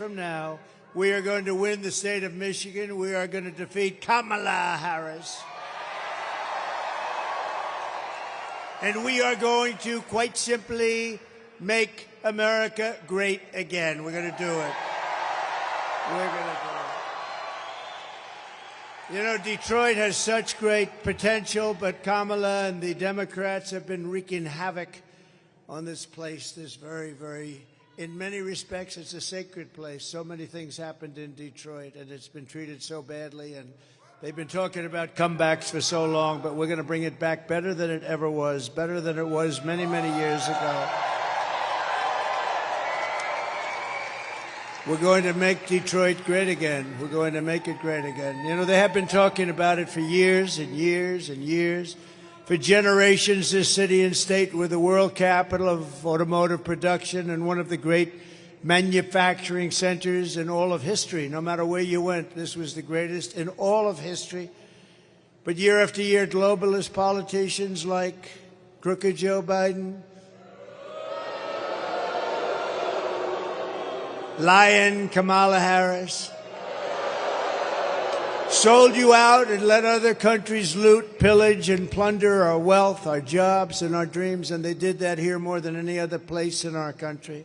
From now, we are going to win the state of Michigan. We are going to defeat Kamala Harris. And we are going to, quite simply, make America great again. We're going to do it. We're going to do it. You know, Detroit has such great potential, but Kamala and the Democrats have been wreaking havoc on this place, this very, in many respects, it's a sacred place. So many things happened in Detroit, and it's been treated so badly. And they've been talking about comebacks for so long, but we're going to bring it back better than it ever was, better than it was many years ago. We're going to make Detroit great again. We're going to make it great again. You know, they have been talking about it for years and years and years. For generations, this city and state were the world capital of automotive production and one of the great manufacturing centers in all of history. No matter where you went, this was the greatest in all of history. But year after year, globalist politicians like crooked Joe Biden, lying Kamala Harris, sold you out and let other countries loot, pillage, and plunder our wealth, our jobs, and our dreams, and they did that here more than any other place in our country.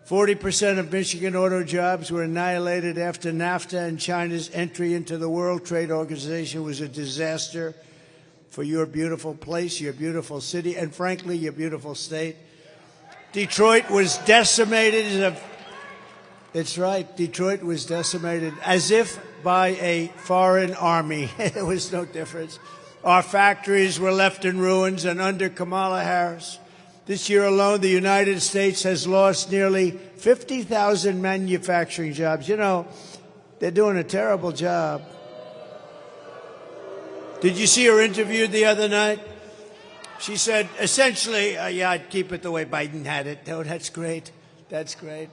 40% of Michigan auto jobs were annihilated after NAFTA, and China's entry into the World Trade Organization was a disaster for your beautiful place, your beautiful city, and frankly, your beautiful state. Detroit was decimated. It's right, Detroit was decimated as if by a foreign army. There was no difference. Our factories were left in ruins, and under Kamala Harris, this year alone, the United States has lost nearly 50,000 manufacturing jobs. You know, they're doing a terrible job. Did you see her interviewed the other night? She said, essentially, yeah, I'd keep it the way Biden had it. Oh, that's great. That's great.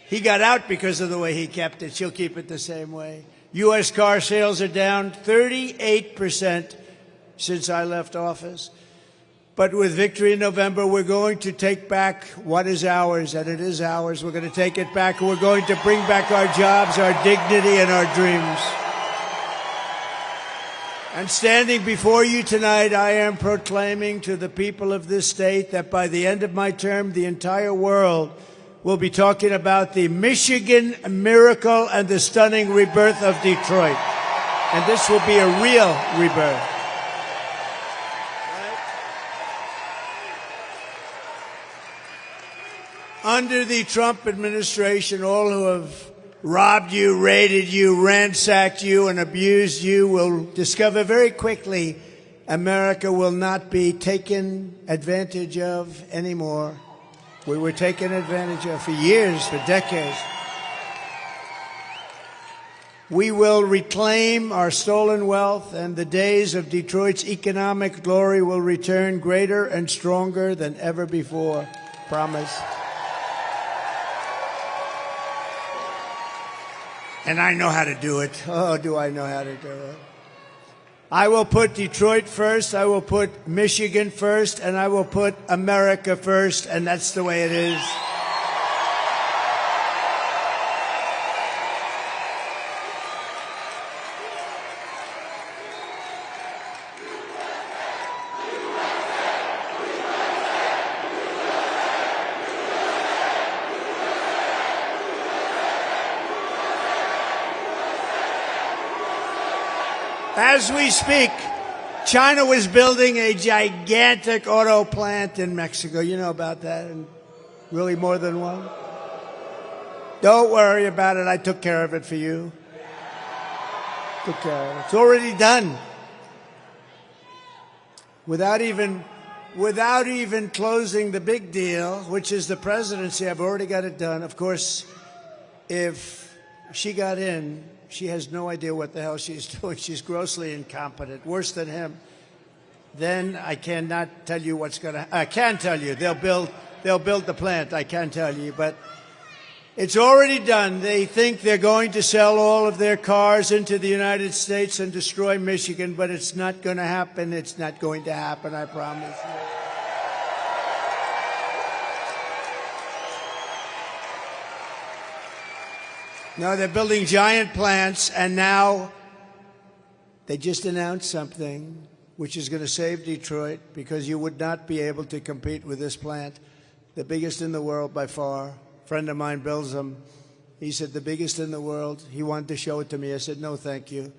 He got out because of the way he kept it. She'll keep it the same way. U.S. car sales are down 38% since I left office. But with victory in November, we're going to take back what is ours, and it is ours. We're going to take it back, and we're going to bring back our jobs, our dignity, and our dreams. And standing before you tonight, I am proclaiming to the people of this state that by the end of my term, the entire world will be talking about the Michigan miracle and the stunning rebirth of Detroit. And this will be a real rebirth. Under the Trump administration, all who have robbed you, raided you, ransacked you, and abused you will discover very quickly America will not be taken advantage of anymore. We were taken advantage of for years, for decades. We will reclaim our stolen wealth, and the days of Detroit's economic glory will return greater and stronger than ever before. Promise. And I know how to do it. Oh, do I know how to do it. I will put Detroit first, I will put Michigan first, and I will put America first, and that's the way it is. As we speak, China was building a gigantic auto plant in Mexico. You know about that, and really more than one. Don't worry about it. I took care of it for you. Took care of it. It's already done. Without even closing the big deal, which is the presidency, I've already got it done. Of course, if she got in, she has no idea what the hell she's doing. She's grossly incompetent, worse than him. Then I cannot tell you what's going to. I can tell you they'll build the plant. I can tell you, but it's already done. They think they're going to sell all of their cars into the United States and destroy Michigan, but it's not going to happen. It's not going to happen. I promise you. No, they're building giant plants, and now they just announced something which is going to save Detroit, because you would not be able to compete with this plant, the biggest in the world by far. A friend of mine builds them. He said, the biggest in the world. He wanted to show it to me. I said, no, thank you.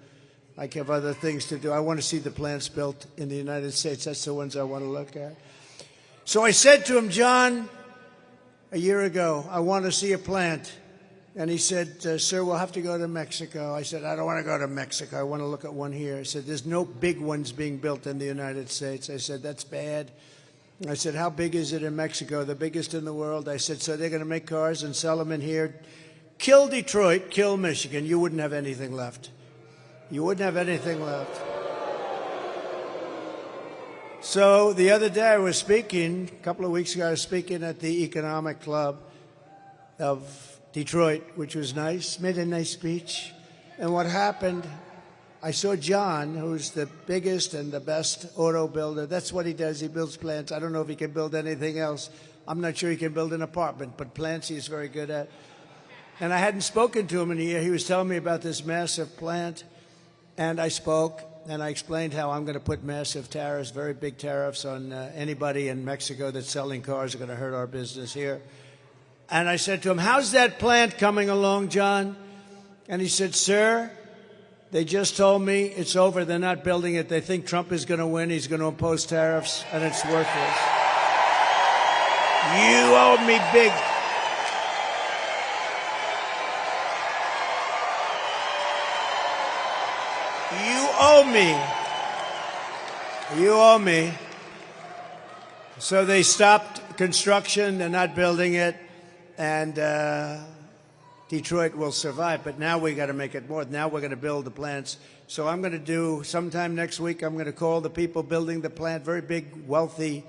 I have other things to do. I want to see the plants built in the United States. That's the ones I want to look at. So I said to him, John, a year ago, I want to see a plant. And he said, sir, we'll have to go to Mexico. I said, I don't want to go to Mexico. I want to look at one here. He said, there's no big ones being built in the United States. I said, that's bad. I said, how big is it in Mexico? The biggest in the world. I said, so they're going to make cars and sell them in here. Kill Detroit, kill Michigan. You wouldn't have anything left. You wouldn't have anything left. So the other day I was speaking, a couple of weeks ago, I was speaking at the Economic Club of Detroit, which was nice, made a nice speech. And what happened, I saw John, who's the biggest and the best auto builder. That's what he does. He builds plants. I don't know if he can build anything else. I'm not sure he can build an apartment, but plants he's very good at. And I hadn't spoken to him in a year. He was telling me about this massive plant. And I spoke, and I explained how I'm going to put massive tariffs, very big tariffs on anybody in Mexico that's selling cars are going to hurt our business here. And I said to him, how's that plant coming along, John? And he said, sir, they just told me it's over. They're not building it. They think Trump is going to win. He's going to impose tariffs, and it's worthless. You owe me big. You owe me. You owe me. So they stopped construction. They're not building it. And Detroit will survive. But now we got to make it more. Now we're going to build the plants. So I'm going to do, sometime next week, I'm going to call the people building the plant, very big, wealthy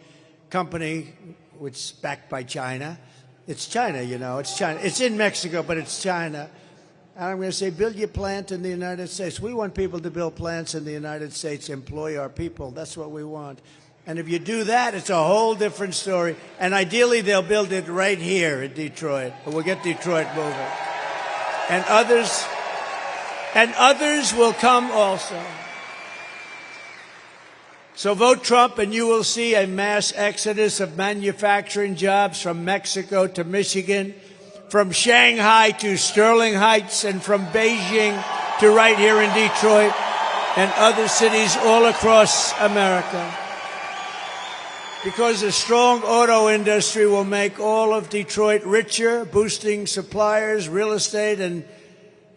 company, which is backed by China. It's China, you know. It's China. It's in Mexico, but it's China. And I'm going to say, build your plant in the United States. We want people to build plants in the United States, employ our people. That's what we want. And if you do that, it's a whole different story. And ideally, they'll build it right here in Detroit. We'll get Detroit moving. And others will come also. So vote Trump, and you will see a mass exodus of manufacturing jobs from Mexico to Michigan, from Shanghai to Sterling Heights, and from Beijing to right here in Detroit and other cities all across America. Because a strong auto industry will make all of Detroit richer, boosting suppliers, real estate, and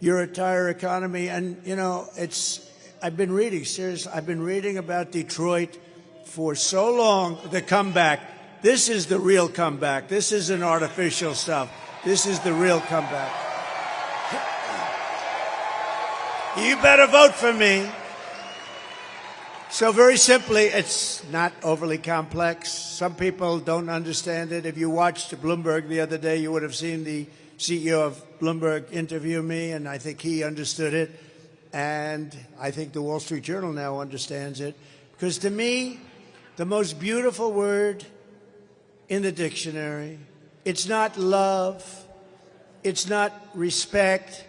your entire economy. And, you know, I've been reading about Detroit for so long, the comeback. This is the real comeback. This isn't artificial stuff. This is the real comeback. You better vote for me. So very simply, it's not overly complex. Some people don't understand it. If you watched Bloomberg the other day, you would have seen the CEO of Bloomberg interview me, and I think he understood it. And I think the Wall Street Journal now understands it. Because to me, the most beautiful word in the dictionary, it's not love, it's not respect,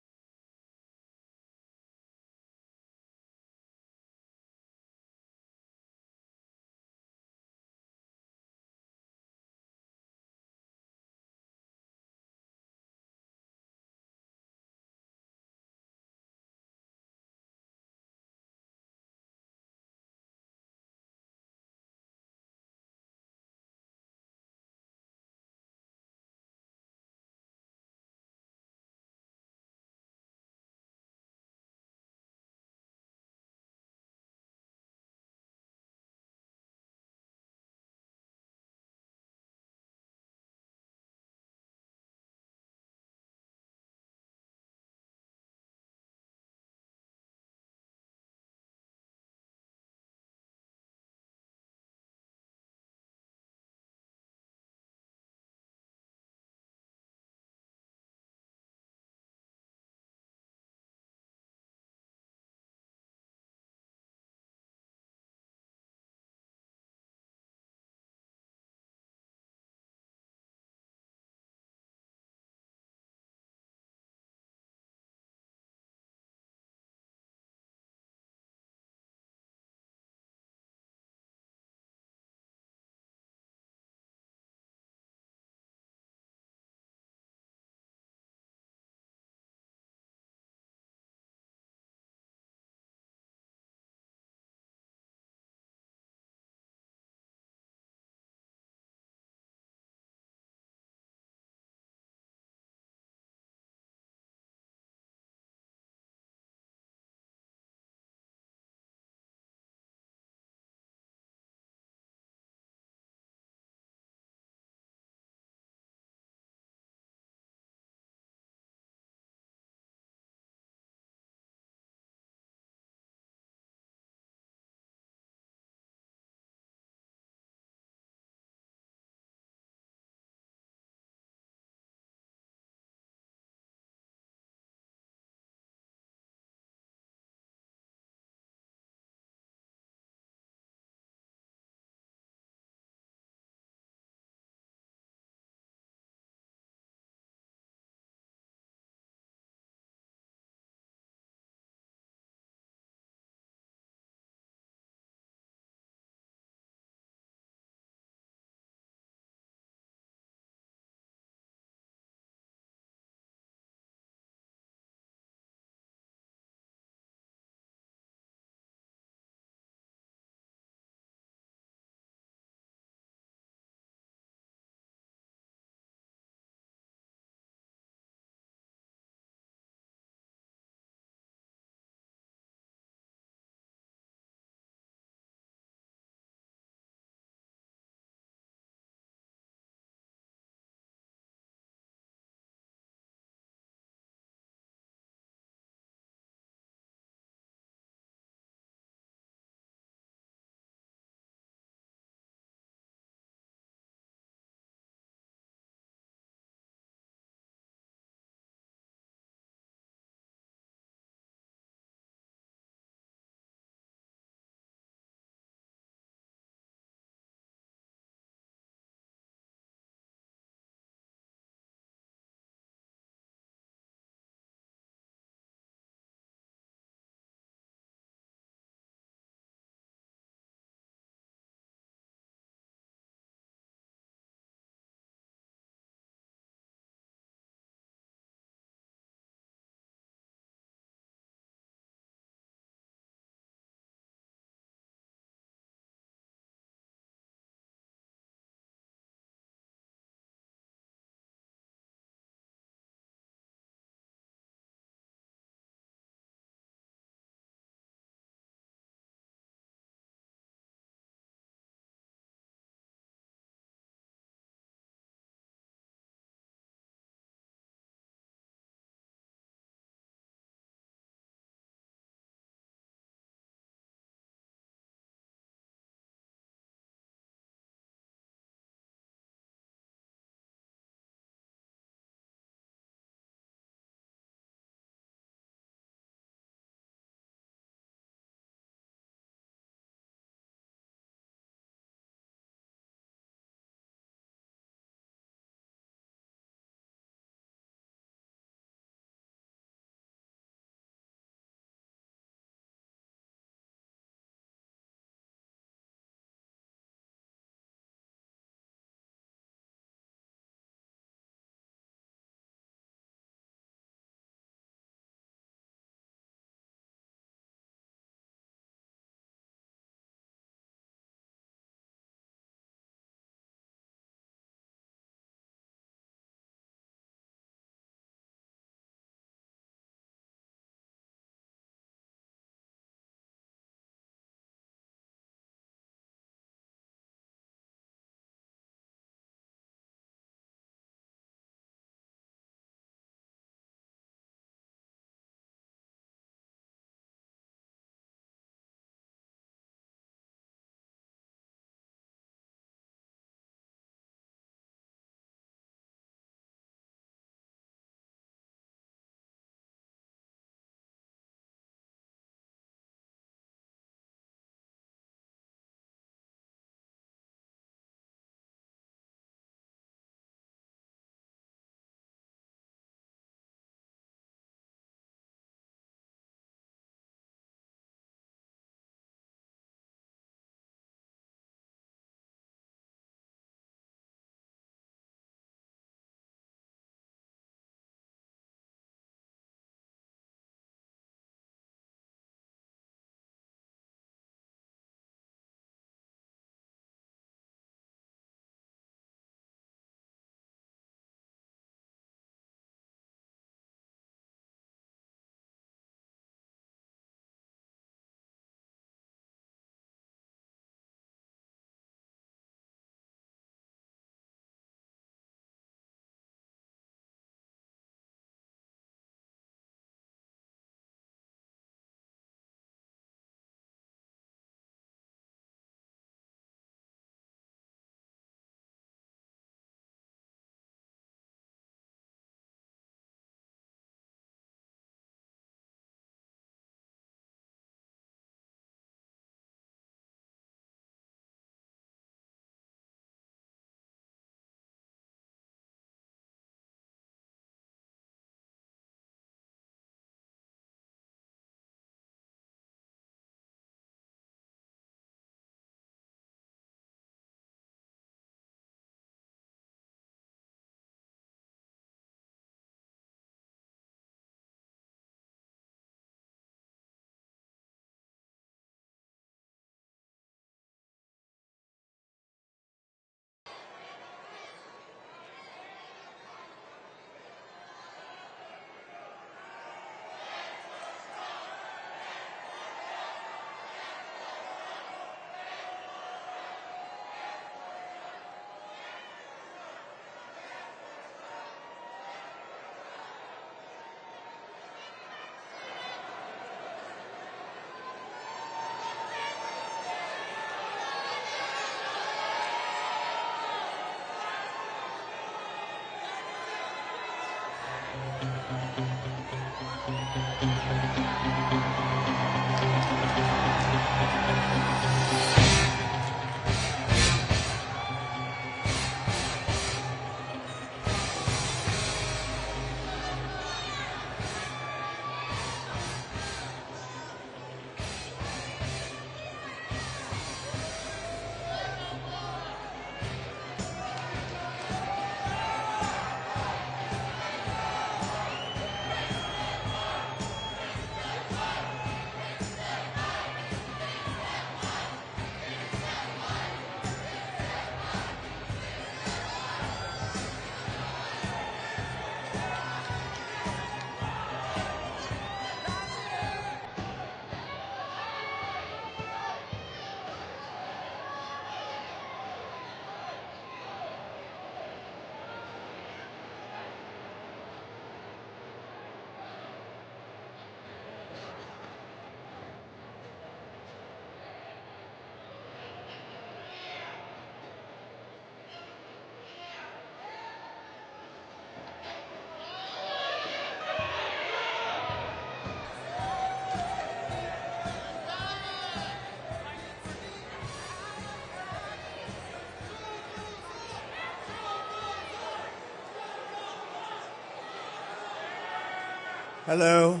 Hello.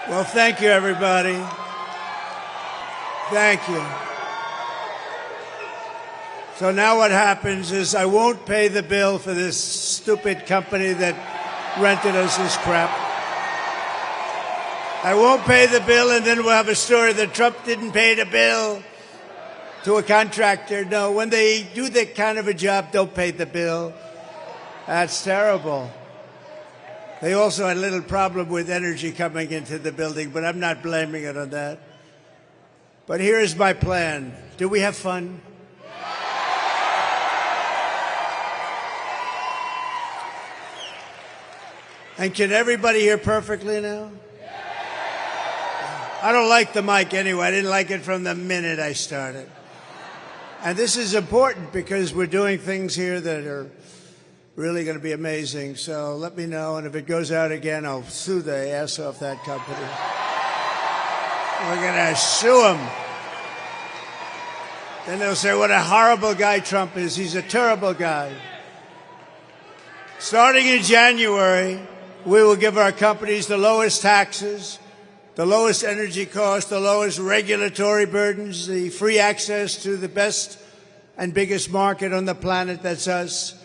Well, thank you, everybody. Thank you. So now what happens is I won't pay the bill for this stupid company that rented us this crap. I won't pay the bill, and then we'll have a story that Trump didn't pay the bill to a contractor. No, when they do that kind of a job, don't pay the bill. That's terrible. They also had a little problem with energy coming into the building, but I'm not blaming it on that. But here is my plan. Do we have fun? And can everybody hear perfectly now? I don't like the mic anyway. I didn't like it from the minute I started. And this is important because we're doing things here that are really going to be amazing. So let me know, and if it goes out again, I'll sue the ass off that company. We're going to sue them. Then they'll say what a horrible guy Trump is. He's a terrible guy. Starting in January, we will give our companies the lowest taxes, the lowest energy costs, the lowest regulatory burdens, the free access to the best and biggest market on the planet, that's us,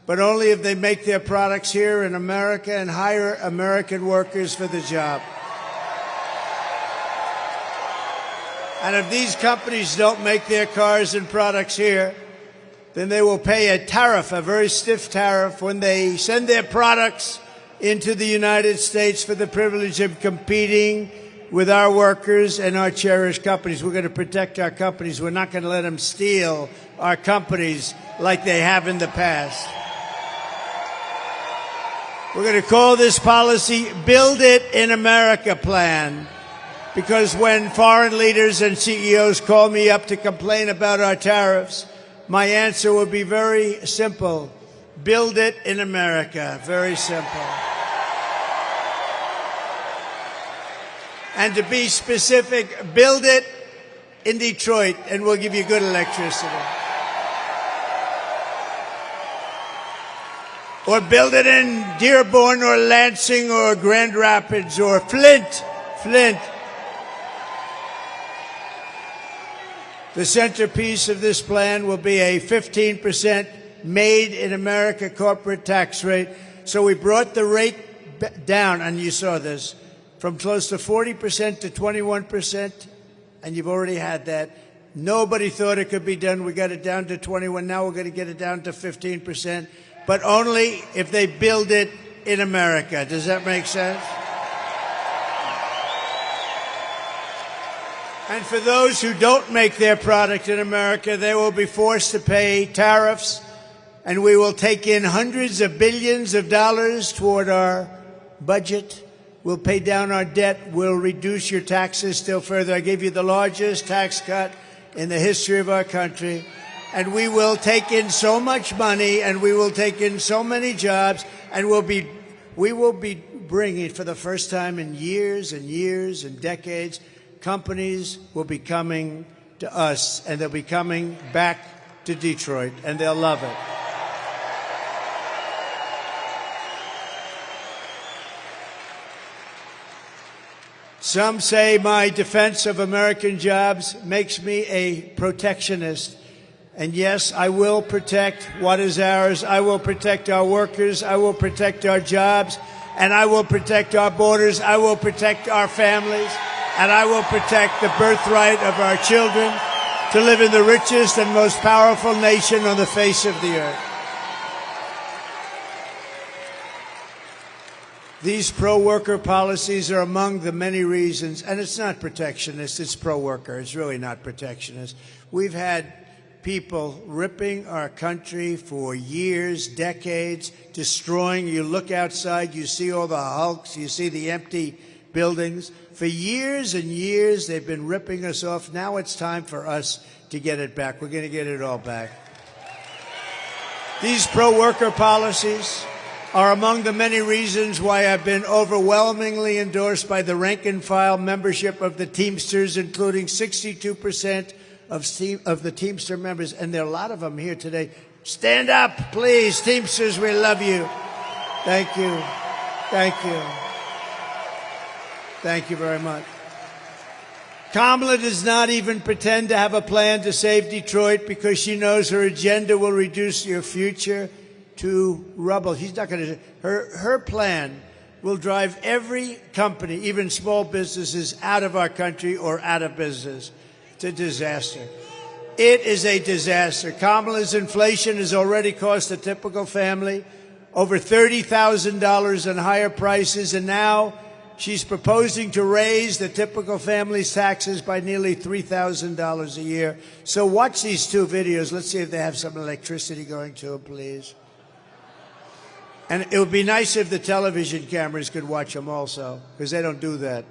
but only if they make their products here in America and hire American workers for the job. And if these companies don't make their cars and products here, then they will pay a tariff, a very stiff tariff, when they send their products into the United States for the privilege of competing with our workers and our cherished companies. We're going to protect our companies. We're not going to let them steal our companies like they have in the past. We're going to call this policy Build It in America Plan, because when foreign leaders and CEOs call me up to complain about our tariffs, my answer will be very simple. Build it in America. Very simple. And to be specific, build it in Detroit, and we'll give you good electricity. Or build it in Dearborn or Lansing or Grand Rapids or Flint. The centerpiece of this plan will be a 15% made in America corporate tax rate. So we brought the rate down, and you saw this, from close to 40% to 21%, and you've already had that. Nobody thought it could be done. We got it down to 21. Now we're going to get it down to 15%, but only if they build it in America. Does that make sense? And for those who don't make their product in America, they will be forced to pay tariffs, and we will take in hundreds of billions of dollars toward our budget. We'll pay down our debt. We'll reduce your taxes still further. I gave you the largest tax cut in the history of our country. And we will take in so much money, and we will take in so many jobs, and we will be bringing, for the first time in years and years and decades, companies will be coming to us, and they'll be coming back to Detroit, and they'll love it. Some say my defense of American jobs makes me a protectionist. And yes, I will protect what is ours. I will protect our workers. I will protect our jobs. And I will protect our borders. I will protect our families. And I will protect the birthright of our children to live in the richest and most powerful nation on the face of the earth. These pro-worker policies are among the many reasons, and it's not protectionist, it's pro-worker. It's really not protectionist. We've had people ripping our country for years, decades, destroying. You look outside, you see all the hulks, you see the empty buildings. For years and years, they've been ripping us off. Now it's time for us to get it back. We're going to get it all back. These pro-worker policies are among the many reasons why I've been overwhelmingly endorsed by the rank-and-file membership of the Teamsters, including 62% of the Teamster members, and there are a lot of them here today. Stand up, please. Teamsters, we love you. Thank you. Thank you. Thank you very much. Kamala does not even pretend to have a plan to save Detroit because she knows her agenda will reduce your future to rubble. She's not going to. Her plan will drive every company, even small businesses, out of our country or out of business. It's a disaster. It is a disaster. Kamala's inflation has already cost a typical family over $30,000 in higher prices, and now she's proposing to raise the typical family's taxes by nearly $3,000 a year. So watch these two videos. Let's see if they have some electricity going to them, please. And it would be nice if the television cameras could watch them also, because they don't do that.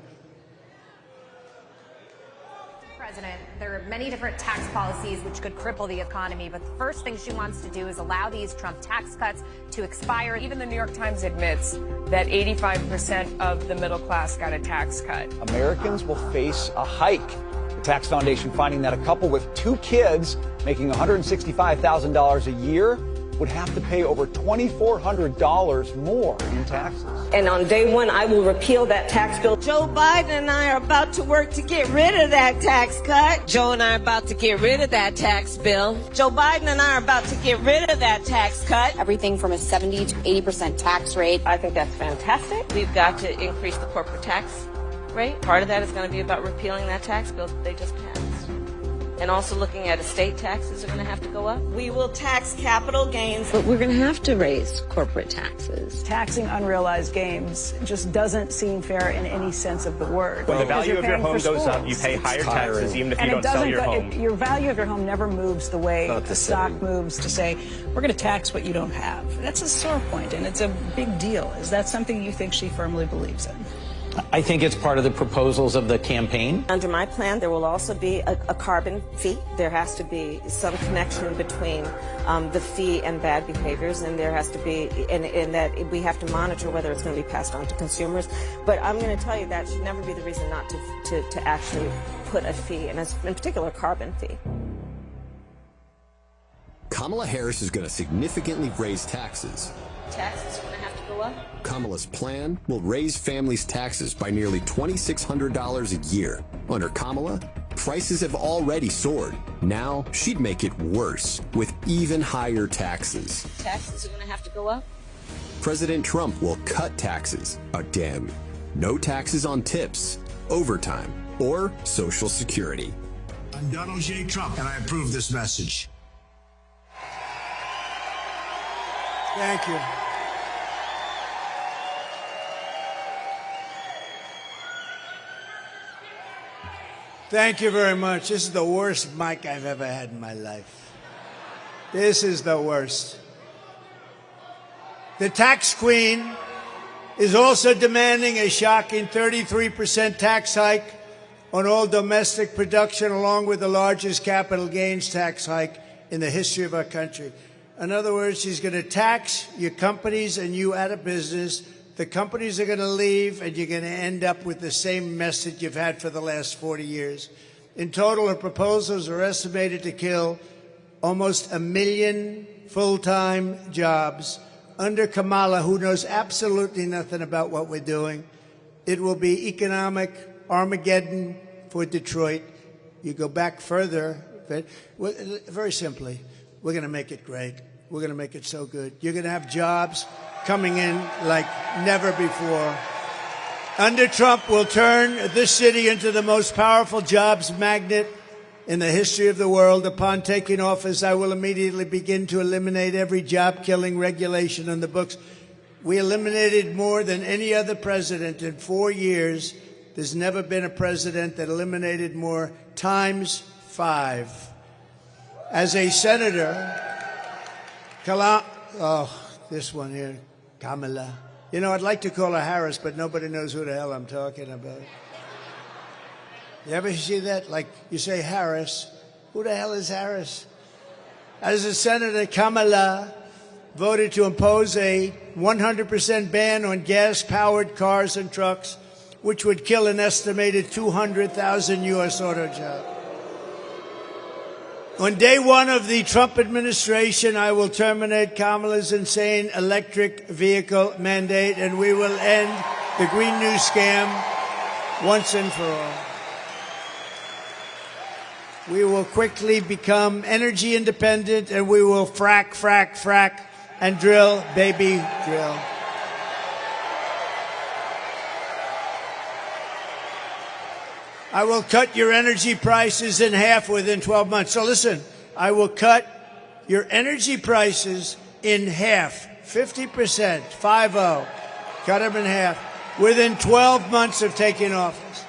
President, there are many different tax policies which could cripple the economy, but the first thing she wants to do is allow these Trump tax cuts to expire. Even the New York Times admits that 85% of the middle class got a tax cut. Americans will face a hike. The Tax Foundation finding that a couple with 2 kids making $165,000 a year would have to pay over $2,400 more in taxes. And on day one, I will repeal that tax bill. Joe Biden and I are about to work to get rid of that tax cut. Joe and I are about to get rid of that tax bill. Joe Biden and I are about to get rid of that tax cut. Everything from a 70 to 80% tax rate. I think that's fantastic. We've got to increase the corporate tax rate. Part of that is going to be about repealing that tax bill that they just passed. And also looking at estate taxes are going to have to go up. We will tax capital gains. But we're going to have to raise corporate taxes. Taxing unrealized gains just doesn't seem fair in any sense of the word. When the value of your home goes up, you pay higher taxes even if you don't sell your home. Your value of your home never moves the way the stock moves to say, we're going to tax what you don't have. That's a sore point, and it's a big deal. Is that something you think she firmly believes in? I think it's part of the proposals of the campaign. Under my plan, there will also be a carbon fee. There has to be some connection between the fee and bad behaviors, and there has to be, and that we have to monitor whether it's going to be passed on to consumers. But I'm going to tell you that should never be the reason not to actually put a fee, and in particular, a carbon fee. Kamala Harris is going to significantly raise taxes. Taxes are going to have to go up. Kamala's plan will raise families' taxes by nearly $2,600 a year. Under Kamala, prices have already soared. Now she'd make it worse with even higher taxes. Taxes are going to have to go up. President Trump will cut taxes again. No taxes on tips, overtime, or Social Security. I'm Donald J. Trump, and I approve this message. Thank you. Thank you very much. This is the worst mic I've ever had in my life. This is the worst. The tax queen is also demanding a shocking 33% tax hike on all domestic production, along with the largest capital gains tax hike in the history of our country. In other words, she's going to tax your companies and you out of business. The companies are going to leave, and you're going to end up with the same mess that you've had for the last 40 years. In total, her proposals are estimated to kill almost 1 million full-time jobs. Under Kamala, who knows absolutely nothing about what we're doing, it will be economic Armageddon for Detroit. You go back further, very simply, we're going to make it great. We're going to make it so good. You're going to have jobs coming in like never before. Under Trump, we'll turn this city into the most powerful jobs magnet in the history of the world. Upon taking office, I will immediately begin to eliminate every job-killing regulation on the books. We eliminated more than any other president in 4 years. There's never been a president that eliminated more, times 5. As a senator, this one here, Kamala, You know, I'd like to call her Harris, but nobody knows who the hell I'm talking about. You ever see that? Like, you say Harris. Who the hell is Harris? As a Senator, Kamala voted to impose a 100% ban on gas-powered cars and trucks, which would kill an estimated 200,000 U.S. auto jobs. On day one of the Trump administration, I will terminate Kamala's insane electric vehicle mandate, and we will end the Green New scam once and for all. We will quickly become energy independent, and we will frack, frack, frack, and drill, baby, drill. I will cut your energy prices in half within 12 months. So listen, I will cut your energy prices in half, 50%, 5-0, cut them in half, within 12 months of taking office.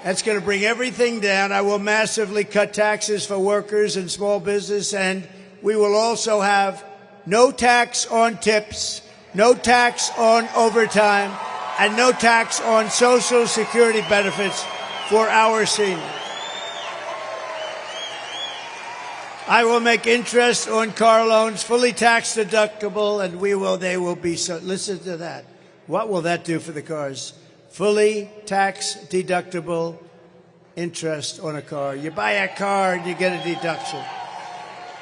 That's going to bring everything down. I will massively cut taxes for workers and small business, and we will also have no tax on tips, no tax on overtime, and no tax on Social Security benefits for our seniors. I will make interest on car loans fully tax deductible, and they will be so. Listen to that. What will that do for the cars? Fully tax deductible interest on a car. You buy a car and you get a deduction.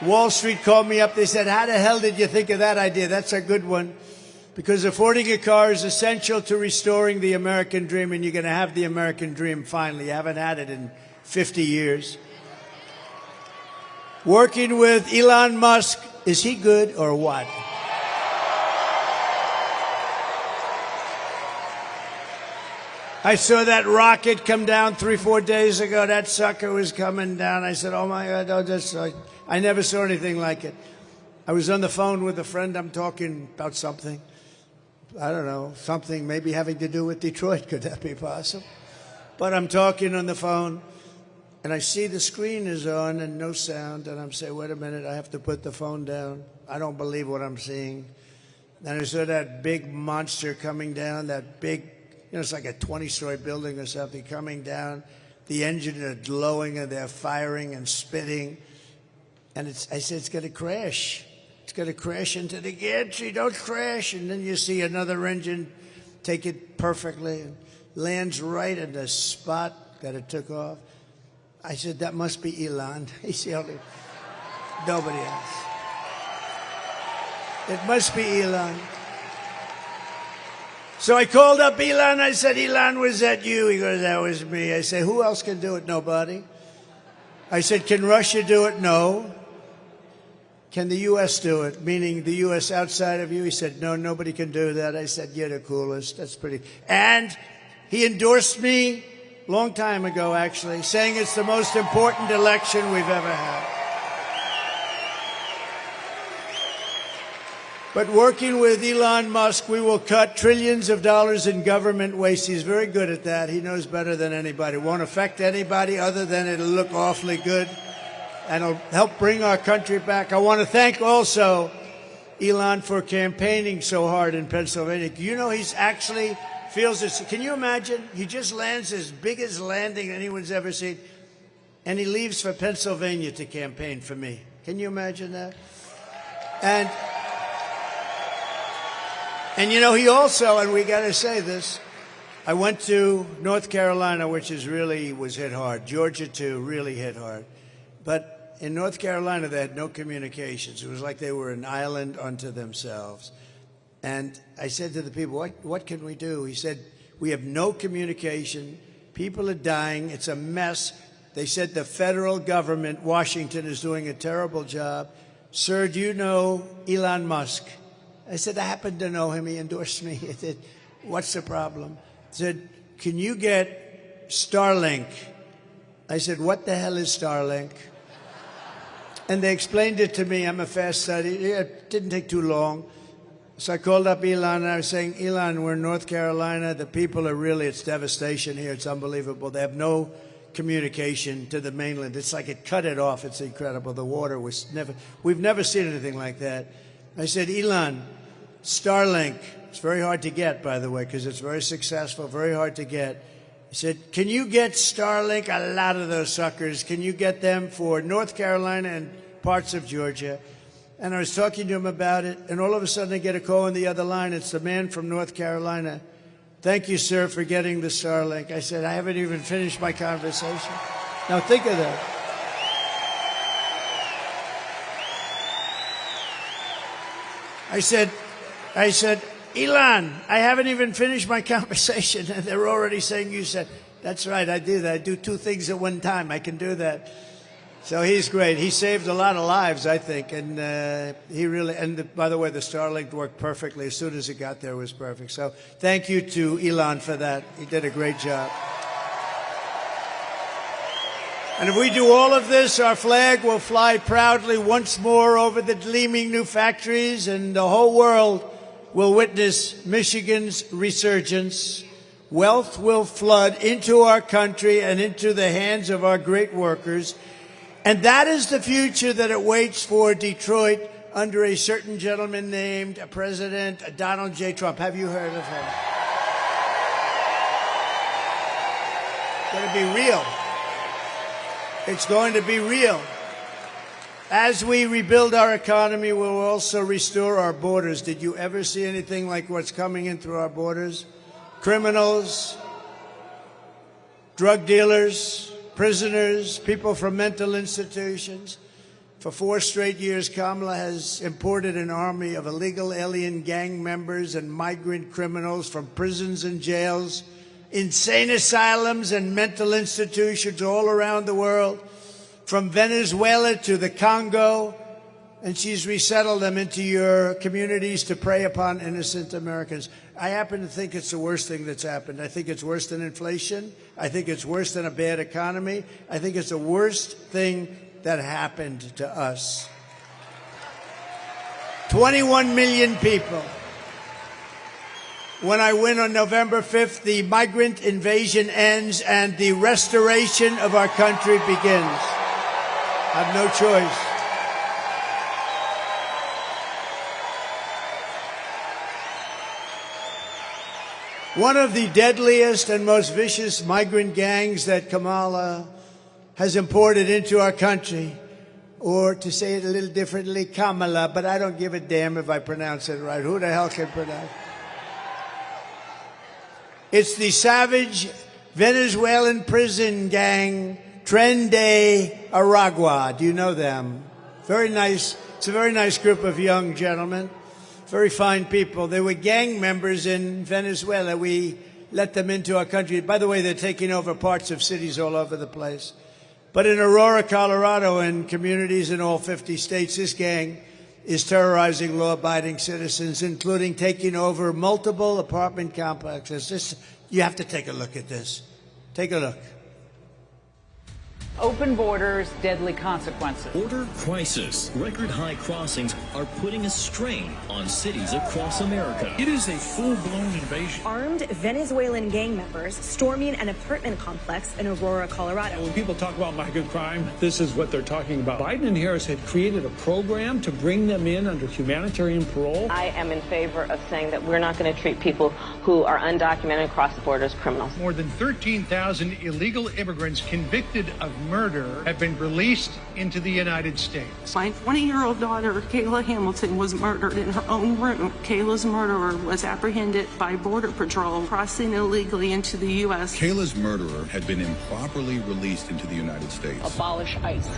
Wall Street called me up. They said, how the hell did you think of that idea? That's a good one. Because affording a car is essential to restoring the American dream, and you're going to have the American dream finally. You haven't had it in 50 years. Working with Elon Musk, is he good or what? I saw that rocket come down 3-4 days ago. That sucker was coming down. I said, oh, my God, I never saw anything like it. I was on the phone with a friend. I'm talking about something. I don't know, something maybe having to do with Detroit. Could that be possible? But I'm talking on the phone, and I see the screen is on and no sound, and I'm saying, wait a minute, I have to put the phone down. I don't believe what I'm seeing. And I saw that big monster coming down, that big, it's like a 20-story building or something coming down. The engine are glowing, and they're firing and spitting. And I said, it's going to crash. It's going to crash into the gantry. Don't crash. And then you see another engine take it perfectly and lands right in the spot that it took off. I said, that must be Elon. He's the only, nobody else. It must be Elon. So I called up Elon. I said, Elon, was that you? He goes, that was me. I said, who else can do it? Nobody. I said, can Russia do it? No. Can the U.S. do it? Meaning the U.S. outside of you? He said, no, nobody can do that. I said, you're the coolest. That's pretty. And he endorsed me a long time ago, actually, saying it's the most important election we've ever had. But working with Elon Musk, we will cut trillions of dollars in government waste. He's very good at that. He knows better than anybody. It won't affect anybody other than it'll look awfully good. And it'll help bring our country back. I want to thank also Elon for campaigning so hard in Pennsylvania. You know, he's actually feels this. Can you imagine? He just lands his biggest landing anyone's ever seen. And he leaves for Pennsylvania to campaign for me. Can you imagine that? And you know, he also, and we got to say this, I went to North Carolina, which was hit hard. Georgia, too, really hit hard. But in North Carolina, they had no communications. It was like they were an island unto themselves. And I said to the people, what can we do? He said, we have no communication. People are dying. It's a mess. They said the federal government, Washington, is doing a terrible job. Sir, do you know Elon Musk? I said, I happen to know him. He endorsed me. He said, what's the problem? He said, can you get Starlink? I said, what the hell is Starlink? And they explained it to me. I'm a fast study. It didn't take too long. So I called up Elon, and I was saying, Elon, we're in North Carolina. The people are really, it's devastation here. It's unbelievable. They have no communication to the mainland. It's like it cut it off. It's incredible. The water was we've never seen anything like that. I said, Elon, Starlink. It's very hard to get, by the way, because it's very successful, very hard to get. He said, can you get Starlink, a lot of those suckers, can you get them for North Carolina and parts of Georgia? And I was talking to him about it, and all of a sudden I get a call on the other line. It's the man from North Carolina. Thank you, sir, for getting the Starlink. I said, I haven't even finished my conversation. Now think of that. I said, Elon, I haven't even finished my conversation, and they're already saying you said. That's right, I do that. I do two things at one time. I can do that. So he's great. He saved a lot of lives, I think, and he really. And by the way, the Starlink worked perfectly. As soon as it got there, it was perfect. So thank you to Elon for that. He did a great job. And if we do all of this, our flag will fly proudly once more over the gleaming new factories, and the whole world will witness Michigan's resurgence. Wealth will flood into our country and into the hands of our great workers. And that is the future that awaits for Detroit under a certain gentleman named President Donald J. Trump. Have you heard of him? It's going to be real. It's going to be real. As we rebuild our economy, we'll also restore our borders. Did you ever see anything like what's coming in through our borders? Criminals, drug dealers, prisoners, people from mental institutions. For 4 straight years, Kamala has imported an army of illegal alien gang members and migrant criminals from prisons and jails, insane asylums and mental institutions all around the world, from Venezuela to the Congo, and she's resettled them into your communities to prey upon innocent Americans. I happen to think it's the worst thing that's happened. I think it's worse than inflation. I think it's worse than a bad economy. I think it's the worst thing that happened to us. 21 million people. When I win on November 5th, the migrant invasion ends and the restoration of our country begins. I have no choice. One of the deadliest and most vicious migrant gangs that Kamala has imported into our country, or to say it a little differently, Kamala, but I don't give a damn if I pronounce it right. Who the hell can pronounce it? It's the savage Venezuelan prison gang, Tren de Aragua. Do you know them? Very nice. It's a very nice group of young gentlemen. Very fine people. They were gang members in Venezuela. We let them into our country. By the way, they're taking over parts of cities all over the place. But in Aurora, Colorado, and communities in all 50 states, this gang is terrorizing law-abiding citizens, including taking over multiple apartment complexes. You have to take a look at this. Take a look. Open borders, deadly consequences. Border crisis. Record high crossings are putting a strain on cities across America. It is a full-blown invasion. Armed Venezuelan gang members storming an apartment complex in Aurora, Colorado. When people talk about migrant crime, this is what they're talking about. Biden and Harris had created a program to bring them in under humanitarian parole. I am in favor of saying that we're not going to treat people who are undocumented across the border as criminals. More than 13,000 illegal immigrants convicted of murder have been released into the United States. My 20-year-old daughter, Kayla Hamilton, was murdered in her own room. Kayla's murderer was apprehended by Border Patrol crossing illegally into the U.S. Kayla's murderer had been improperly released into the United States. Abolish ICE.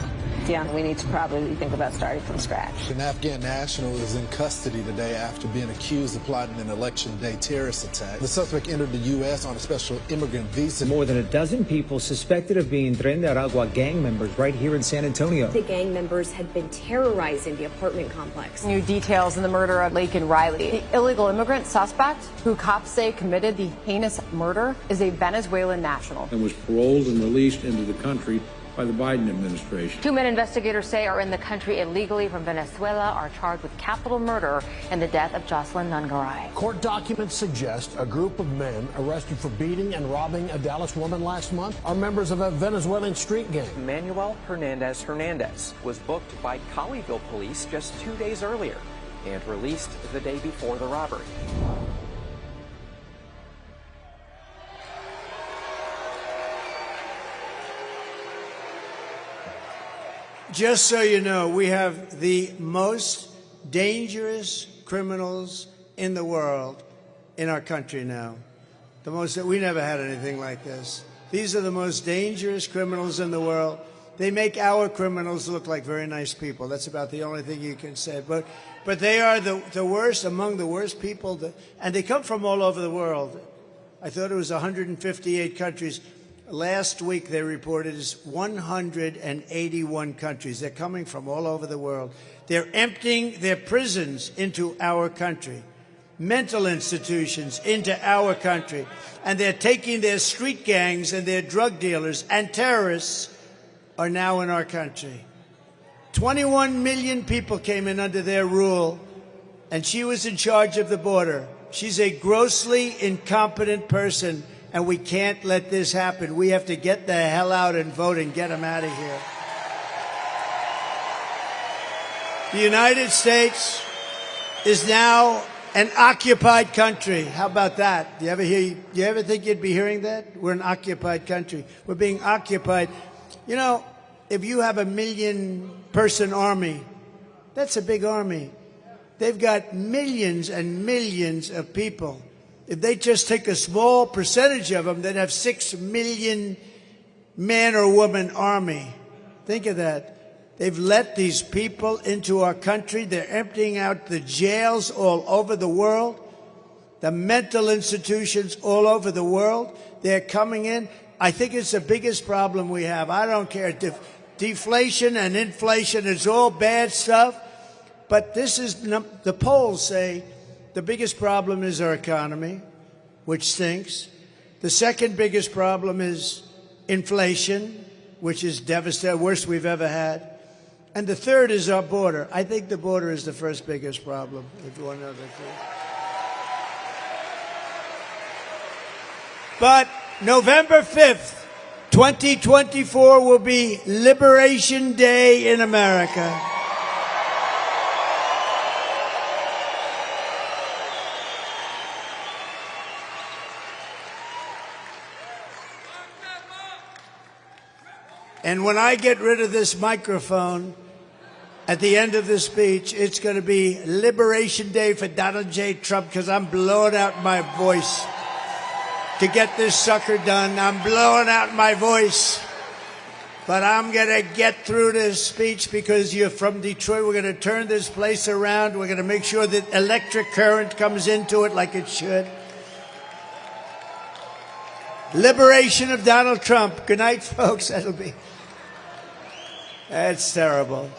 Yeah, we need to probably think about starting from scratch. An Afghan national is in custody today after being accused of plotting an election day terrorist attack. The suspect entered the U.S. on a special immigrant visa. More than a dozen people suspected of being Tren de Aragua gang members right here in San Antonio. The gang members had been terrorizing the apartment complex. New details in the murder of Laken Riley. The illegal immigrant suspect, who cops say committed the heinous murder, is a Venezuelan national. And was paroled and released into the country by the Biden administration. 2 men investigators say are in the country illegally from Venezuela are charged with capital murder in the death of Jocelyn Nungaray. Court documents suggest a group of men arrested for beating and robbing a Dallas woman last month are members of a Venezuelan street gang. Manuel Hernandez was booked by Colleyville police just 2 days earlier. and released the day before the robbery. Just so you know, we have the most dangerous criminals in the world in our country now. We never had anything like this. These are the most dangerous criminals in the world. They make our criminals look like very nice people. That's about the only thing you can say. But they are the worst, among the worst people, and they come from all over the world. I thought it was 158 countries. Last week they reported is 181 countries. They're coming from all over the world. They're emptying their prisons into our country, mental institutions into our country, and they're taking their street gangs and their drug dealers and terrorists are now in our country. 21 million people came in under their rule, and she was in charge of the border. She's a grossly incompetent person, and we can't let this happen. We have to get the hell out and vote and get them out of here. The United States is now an occupied country. How about that? You ever think you'd be hearing that? We're an occupied country. We're being occupied. You know, if you have a 1 million-person army, that's a big army. They've got millions and millions of people. If they just take a small percentage of them, they'd have 6 million man or woman army. Think of that. They've let these people into our country. They're emptying out the jails all over the world, the mental institutions all over the world. They're coming in. I think it's the biggest problem we have. I don't care. Deflation and inflation is all bad stuff. But this is, the polls say, the biggest problem is our economy, which stinks. The second biggest problem is inflation, which is devastating, worst we've ever had. And the third is our border. I think the border is the first biggest problem, if you want to know the truth. But November 5th, 2024 will be Liberation Day in America. And when I get rid of this microphone at the end of this speech, it's going to be Liberation Day for Donald J. Trump, because I'm blowing out my voice to get this sucker done. I'm blowing out my voice. But I'm going to get through this speech because you're from Detroit. We're going to turn this place around. We're going to make sure that electric current comes into it like it should. Liberation of Donald Trump. Good night, folks. That's terrible.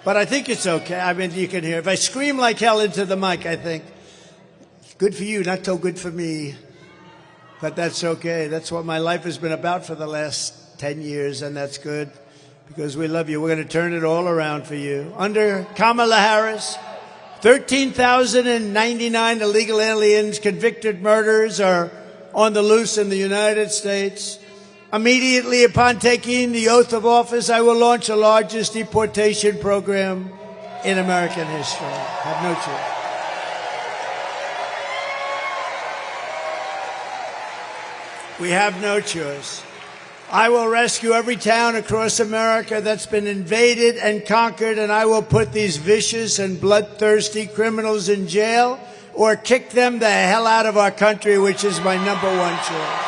But I think it's okay. I mean, you can hear. If I scream like hell into the mic, I think, good for you, not so good for me. But that's okay. That's what my life has been about for the last 10 years, and that's good because we love you. We're going to turn it all around for you. Under Kamala Harris, 13,099 illegal aliens, convicted murderers are on the loose in the United States. Immediately upon taking the oath of office, I will launch the largest deportation program in American history. Have no choice. We have no choice. I will rescue every town across America that's been invaded and conquered, and I will put these vicious and bloodthirsty criminals in jail or kick them the hell out of our country, which is my number one choice.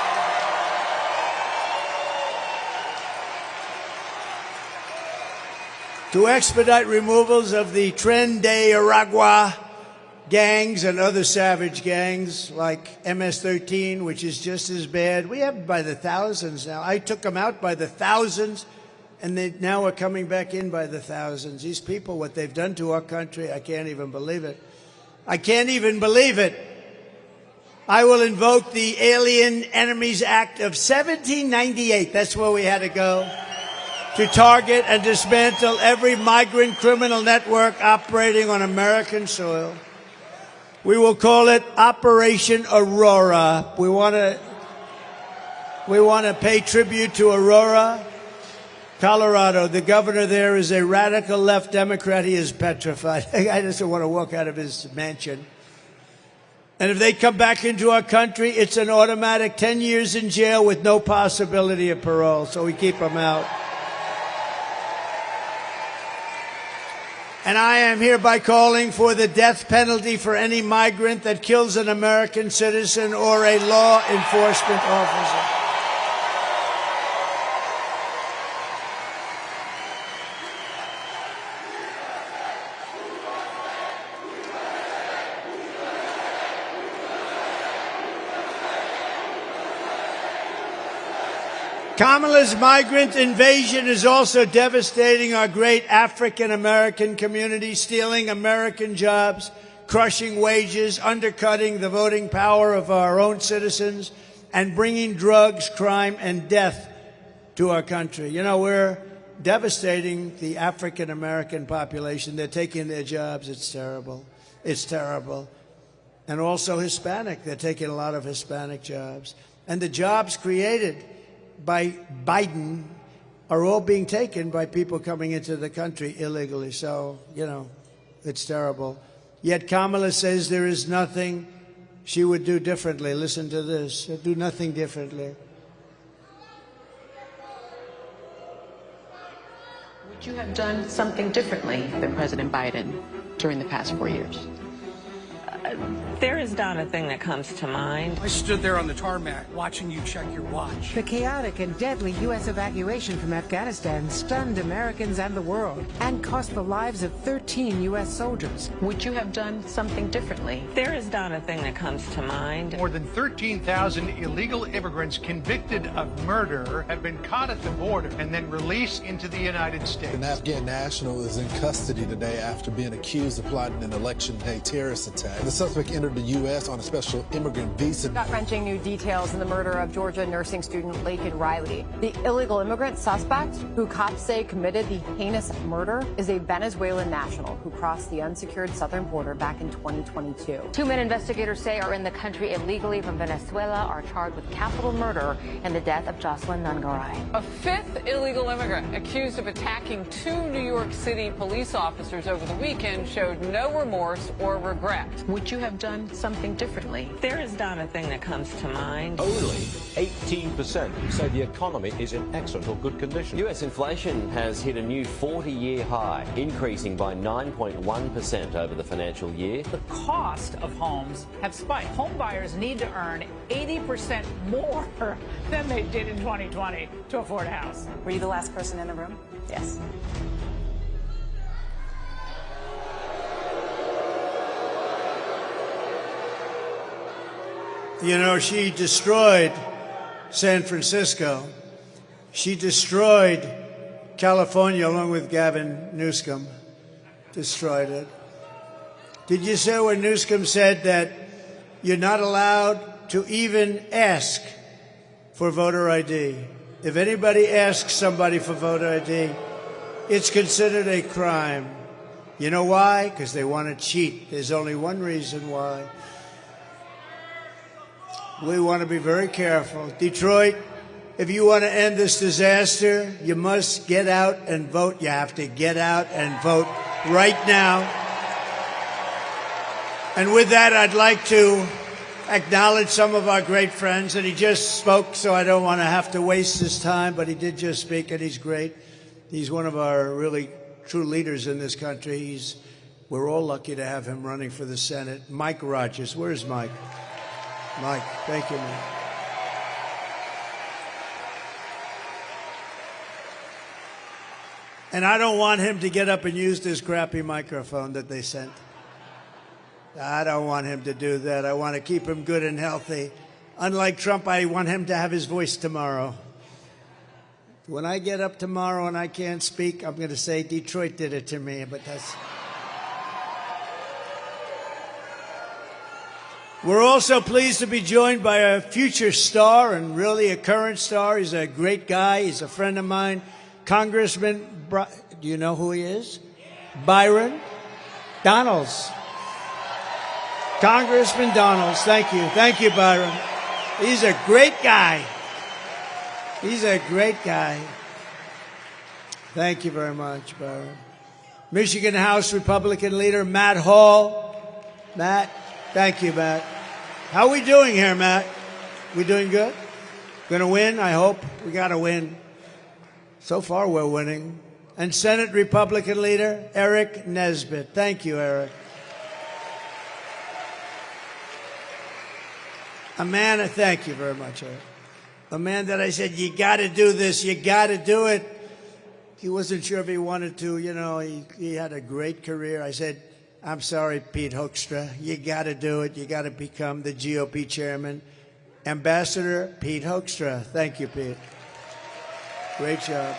To expedite removals of the Tren de Aragua gangs and other savage gangs like MS-13, which is just as bad. We have them by the thousands now. I took them out by the thousands, and they now are coming back in by the thousands. These people, what they've done to our country, I can't even believe it. I can't even believe it. I will invoke the Alien Enemies Act of 1798. That's where we had to go. To target and dismantle every migrant criminal network operating on American soil. We will call it Operation Aurora. We want to pay tribute to Aurora. Colorado, the governor there is a radical left Democrat. He is petrified. I just don't want to walk out of his mansion. And if they come back into our country, it's an automatic 10 years in jail with no possibility of parole. So we keep them out. And I am hereby calling for the death penalty for any migrant that kills an American citizen or a law enforcement officer. Kamala's migrant invasion is also devastating our great African-American community, stealing American jobs, crushing wages, undercutting the voting power of our own citizens, and bringing drugs, crime, and death to our country. You know, we're devastating the African-American population. They're taking their jobs. It's terrible. It's terrible. And also Hispanic. They're taking a lot of Hispanic jobs. And the jobs created by Biden are all being taken by people coming into the country illegally. So, you know, it's terrible. Yet Kamala says there is nothing she would do differently. Listen to this. She'll do nothing differently. Would you have done something differently than President Biden during the past 4 years? There is not a thing that comes to mind. I stood there on the tarmac watching you check your watch. The chaotic and deadly U.S. evacuation from Afghanistan stunned Americans and the world and cost the lives of 13 U.S. soldiers. Would you have done something differently? There is not a thing that comes to mind. More than 13,000 illegal immigrants convicted of murder have been caught at the border and then released into the United States. An Afghan national is in custody today after being accused of plotting an election day terrorist attack. The suspect entered the U.S. on a special immigrant visa. Gut-wrenching new details in the murder of Georgia nursing student Laken Riley. The illegal immigrant suspect, who cops say committed the heinous murder, is a Venezuelan national who crossed the unsecured southern border back in 2022. 2 men investigators say are in the country illegally from Venezuela are charged with capital murder in the death of Jocelyn Nungaray. A fifth illegal immigrant accused of attacking 2 New York City police officers over the weekend showed no remorse or regret. Would you have done something differently? There is not a thing that comes to mind. Only 18% say the economy is in excellent or good condition. US inflation has hit a new 40-year high, increasing by 9.1% over the financial year. The cost of homes have spiked. Home buyers need to earn 80% more than they did in 2020 to afford a house. Were you the last person in the room? Yes. You know, she destroyed San Francisco. She destroyed California along with Gavin Newsom. Destroyed it. Did you say when Newsom said that you're not allowed to even ask for voter ID? If anybody asks somebody for voter ID, it's considered a crime. You know why? Because they want to cheat. There's only one reason why. We want to be very careful. Detroit, if you want to end this disaster, you must get out and vote. You have to get out and vote right now. And with that, I'd like to acknowledge some of our great friends. And he just spoke, so I don't want to have to waste his time, but he did just speak, and he's great. He's one of our really true leaders in this country. We're all lucky to have him running for the Senate. Mike Rogers. Where's Mike? Mike, thank you, Mike. And I don't want him to get up and use this crappy microphone that they sent. I don't want him to do that. I want to keep him good and healthy. Unlike Trump, I want him to have his voice tomorrow. When I get up tomorrow and I can't speak, I'm going to say Detroit did it to me, but that's... We're also pleased to be joined by a future star and really a current star. He's a great guy. He's a friend of mine. Congressman, do you know who he is? Byron Donalds. Congressman Donalds. Thank you. Thank you, Byron. He's a great guy. He's a great guy. Thank you very much, Byron. Michigan House Republican leader Matt Hall. Matt, thank you, Matt. How are we doing here, Matt? We doing good? Going to win, I hope. We got to win. So far, we're winning. And Senate Republican leader Eric Nesbitt. Thank you, Eric. Thank you very much, Eric. A man that I said, you got to do this, you got to do it. He wasn't sure if he wanted to. You know, he had a great career. I said, I'm sorry, Pete Hoekstra. You got to do it. You got to become the GOP chairman. Ambassador Pete Hoekstra. Thank you, Pete. Great job.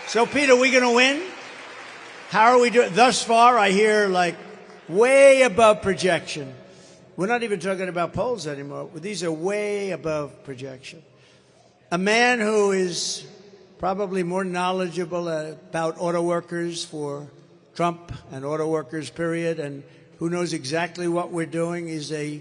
So, Pete, are we going to win? How are we doing? Thus far, I hear, like, way above projection. We're not even talking about polls anymore. These are way above projection. A man who is probably more knowledgeable about auto workers for Trump and auto workers, period, and who knows exactly what we're doing. He's a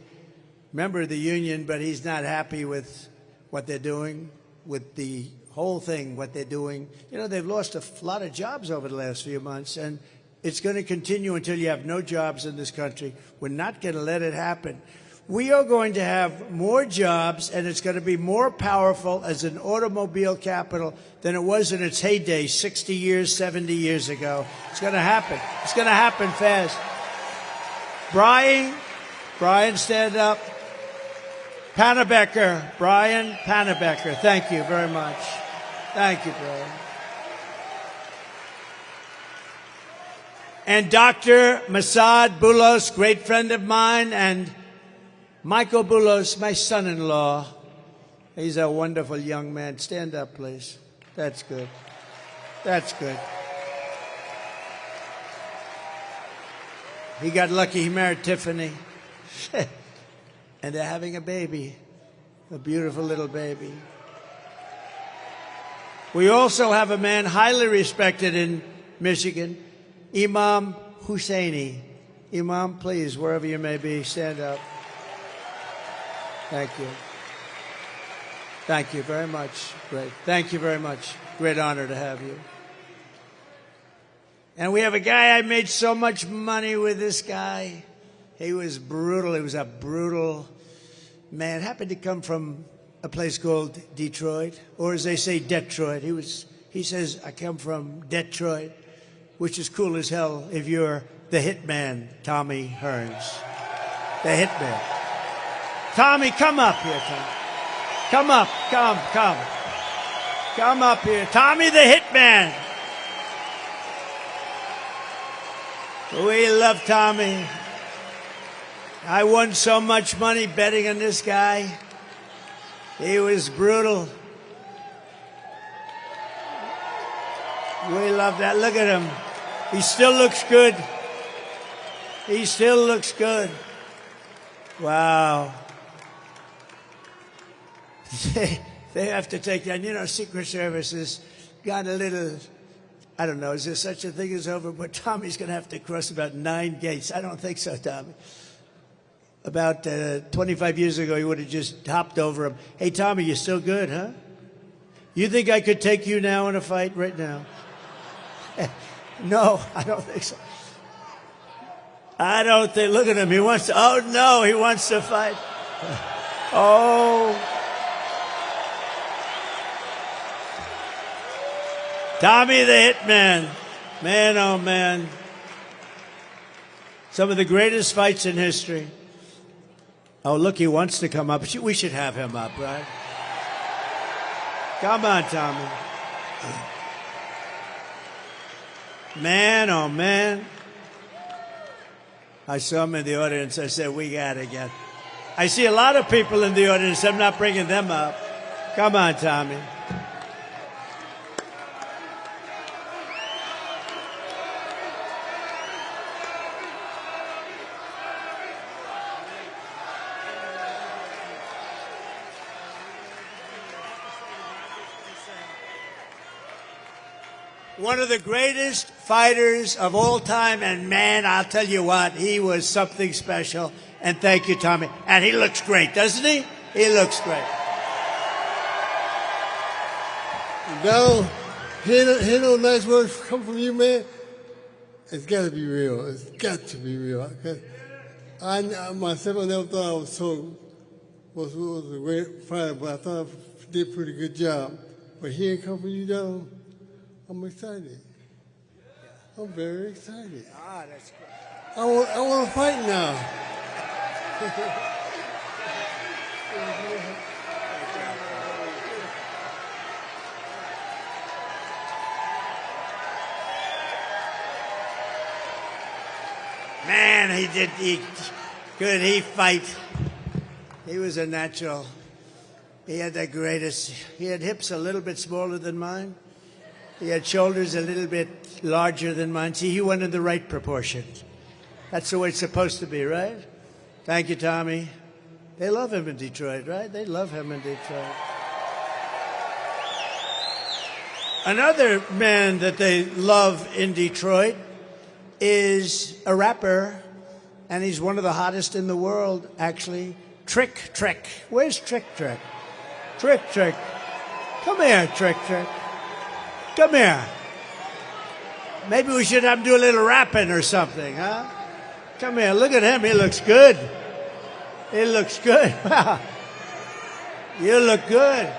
member of the union, but he's not happy with what they're doing, with the whole thing, what they're doing. You know, they've lost a lot of jobs over the last few months, and it's going to continue until you have no jobs in this country. We're not going to let it happen. We are going to have more jobs, and it's going to be more powerful as an automobile capital than it was in its heyday 60 years, 70 years ago. It's going to happen. It's going to happen fast. Brian, stand up. Brian Pannebecker, thank you very much. Thank you, Brian. And Dr. Masad Boulos, great friend of mine, and Michael Boulos, my son-in-law. He's a wonderful young man. Stand up, please. That's good. That's good. He got lucky. He married Tiffany. And they're having a baby, a beautiful little baby. We also have a man highly respected in Michigan, Imam Husseini. Imam, please, wherever you may be, stand up. Thank you. Thank you very much. Great. Thank you very much. Great honor to have you. And we have a guy, I made so much money with this guy. He was brutal. He was a brutal man. Happened to come from a place called Detroit, or as they say, Detroit. He says, I come from Detroit, which is cool as hell if you're the hitman, Tommy Hearns. The hitman. Tommy, come up here, Tommy. Come up, come. Come up here. Tommy the hitman. We love Tommy. I won so much money betting on this guy. He was brutal. We love that. Look at him. He still looks good. He still looks good. Wow. They have to take that. You know, Secret Service has got a little, I don't know, is there such a thing as over? But Tommy's going to have to cross about 9 gates. I don't think so, Tommy. About 25 years ago, he would have just hopped over him. Hey, Tommy, you still good, huh? You think I could take you now in a fight right now? No, I don't think so. I don't think, look at him, he wants to, oh no, he wants to fight. Oh. Tommy the Hitman. Man, oh man. Some of the greatest fights in history. Oh, look, he wants to come up. We should have him up, right? Come on, Tommy. Man, oh man. I saw him in the audience. I said, we got to get. I see a lot of people in the audience. I'm not bringing them up. Come on, Tommy. One of the greatest fighters of all time, and man, I'll tell you what, he was something special. And thank you, Tommy. And he looks great, doesn't he? He looks great. Bill, hear those nice words come from you, man? It's got to be real. It's got to be real. I myself, I never thought I was a great fighter, but I thought I did a pretty good job. But hearing come from you, Donald, I'm excited. I'm very excited. Ah, that's good. I want to fight now. Man, he fight. He was a natural. He had the greatest. He had hips a little bit smaller than mine. He had shoulders a little bit larger than mine. See, he went in the right proportions. That's the way it's supposed to be, right? Thank you, Tommy. They love him in Detroit, right? They love him in Detroit. Another man that they love in Detroit is a rapper, and he's one of the hottest in the world, actually. Trick Trick. Where's Trick Trick? Trick Trick. Come here, Trick Trick. Come here. Maybe we should have him do a little rapping or something, huh? Come here. Look at him. He looks good. He looks good. You look good.